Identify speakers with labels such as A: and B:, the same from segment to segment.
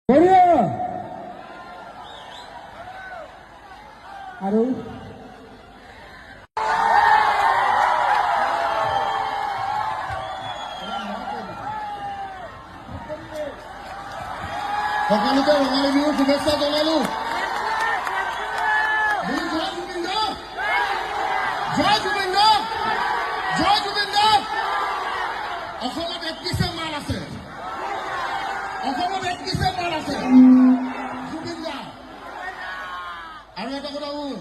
A: আৰু
B: সকলোকে ৰঙালী বিহুৰ শুভেচ্ছা জনালো। জয় জুবিন দা, জয় জুবিন দা। অসমত 31 মাল আছে, অসমত 31 মাল আছে জুবিন দা। আৰু এটা কথা শুন,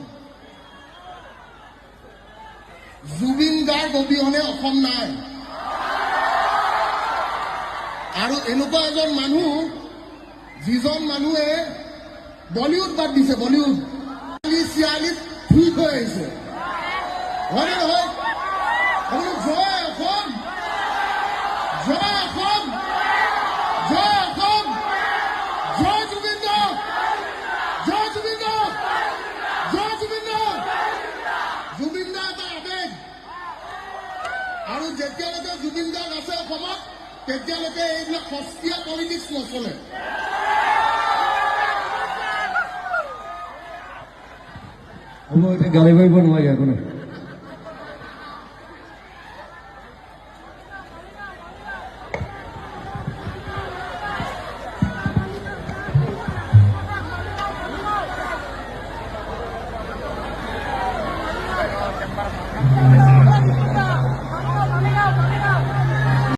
B: জুবিন দাৰ অবিহনে অসম নাই। আৰু এনেকুৱা এজন মানুহ যিজন মানুহে বলিউড বাদ দিছে, বলিউড 46 ঠিক হৈ আহিছে, হয়নে নহয়? জয় অসম, জয় অসম, জয় অসম, জয় জুবিন দা, জয় জুবিন দা, জয় জুবিন দা। জুবিন দা এটা আবেগ, আৰু যেতিয়ালৈকে জুবিন দা আছে অসমত তেতিয়ালৈকে এইবিলাক সস্তীয়া পলিটিক্স নচলে।
A: হ'ব, এতিয়া গালি পাৰিব নোৱাৰি একো নাই।